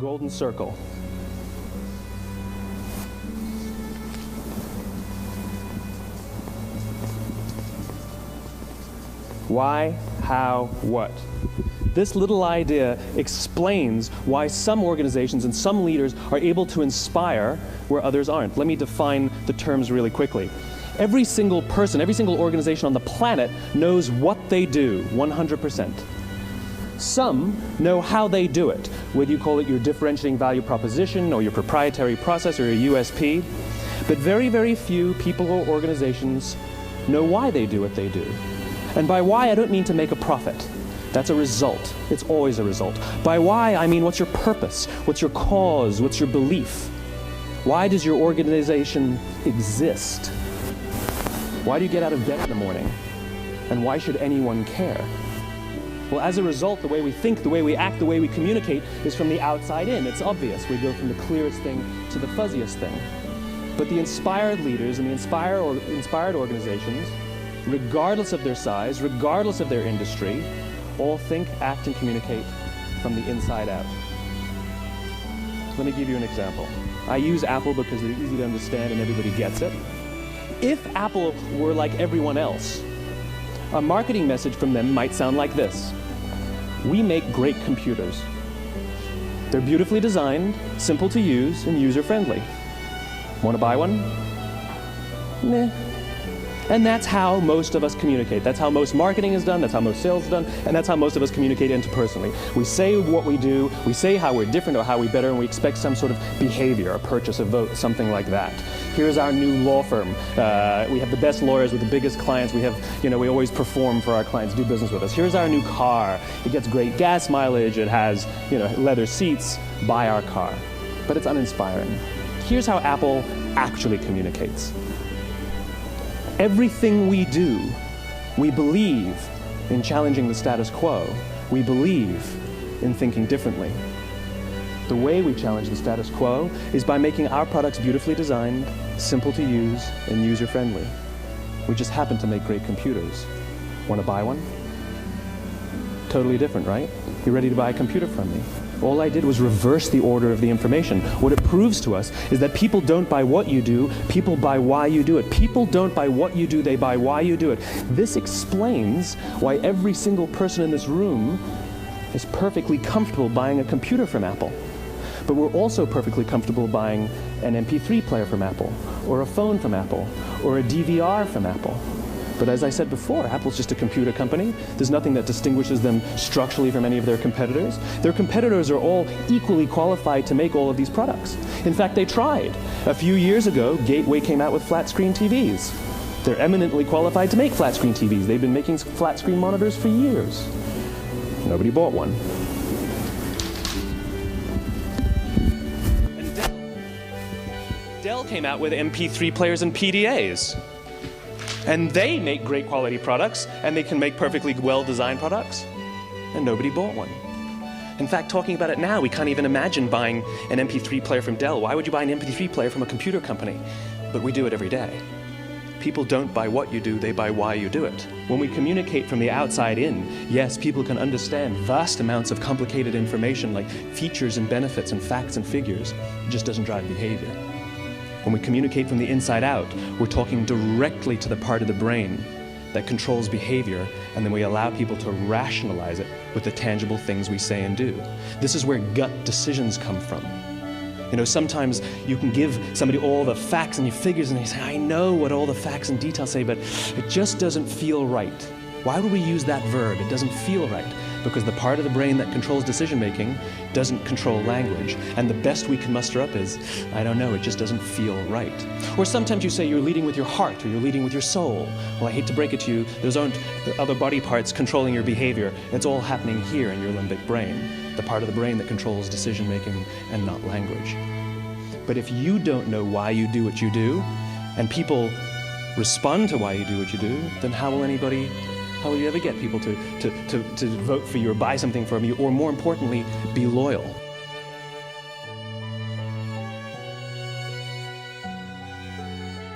golden circle. Why, how, what? This little idea explains why some organizations and some leaders are able to inspire where others aren't. Let me define the terms really quickly. Every single person, every single organization on the planet knows what they do, 100%. Some know how they do it, whether you call it your differentiating value proposition or your proprietary process or your USP. But very, very few people or organizations know why they do what they do. And by why, I don't mean to make a profit. That's a result. It's always a result. By why, I mean what's your purpose? What's your cause? What's your belief? Why does your organization exist? Why do you get out of bed in the morning? And why should anyone care? Well, as a result, the way we think, the way we act, the way we communicate is from the outside in. It's obvious. We go from the clearest thing to the fuzziest thing. But the inspired leaders and the inspired organizations, regardless of their size, regardless of their industry, all think, act, and communicate from the inside out. Let me give you an example. I use Apple because they're easy to understand and everybody gets it. If Apple were like everyone else, a marketing message from them might sound like this. We make great computers. They're beautifully designed, simple to use, and user-friendly. Want to buy one? Meh. And that's how most of us communicate. That's how most marketing is done, that's how most sales is done, and that's how most of us communicate interpersonally. We say what we do, we say how we're different or how we're better, and we expect some sort of behavior, a purchase, a vote, something like that. Here's our new law firm. We have the best lawyers with the biggest clients. We have, we always perform for our clients, do business with us. Here's our new car. It gets great gas mileage. It has, leather seats. Buy our car. But it's uninspiring. Here's how Apple actually communicates. Everything we do, we believe in challenging the status quo. We believe in thinking differently. The way we challenge the status quo is by making our products beautifully designed, simple to use, and user-friendly. We just happen to make great computers. Want to buy one? Totally different, right? You ready to buy a computer from me? All I did was reverse the order of the information. What it proves to us is that people don't buy what you do, people buy why you do it. People don't buy what you do, they buy why you do it. This explains why every single person in this room is perfectly comfortable buying a computer from Apple. But we're also perfectly comfortable buying an MP3 player from Apple, or a phone from Apple, or a DVR from Apple. But as I said before, Apple's just a computer company. There's nothing that distinguishes them structurally from any of their competitors. Their competitors are all equally qualified to make all of these products. In fact, they tried. A few years ago, Gateway came out with flat-screen TVs. They're eminently qualified to make flat-screen TVs. They've been making flat-screen monitors for years. Nobody bought one. And Dell came out with MP3 players and PDAs. And they make great quality products, and they can make perfectly well-designed products, and nobody bought one. In fact, talking about it now, we can't even imagine buying an MP3 player from Dell. Why would you buy an MP3 player from a computer company? But we do it every day. People don't buy what you do, they buy why you do it. When we communicate from the outside in, yes, people can understand vast amounts of complicated information like features and benefits and facts and figures. It just doesn't drive behavior. When we communicate from the inside out, we're talking directly to the part of the brain that controls behavior, and then we allow people to rationalize it with the tangible things we say and do. This is where gut decisions come from. Sometimes you can give somebody all the facts and your figures, and they say, I know what all the facts and details say, but it just doesn't feel right. Why would we use that verb? It doesn't feel right. Because the part of the brain that controls decision-making doesn't control language. And the best we can muster up is, I don't know, it just doesn't feel right. Or sometimes you say you're leading with your heart, or you're leading with your soul. Well, I hate to break it to you, those aren't other body parts controlling your behavior. It's all happening here in your limbic brain, the part of the brain that controls decision-making and not language. But if you don't know why you do what you do, and people respond to why you do what you do, then how will you ever get people to vote for you or buy something from you, or more importantly, be loyal?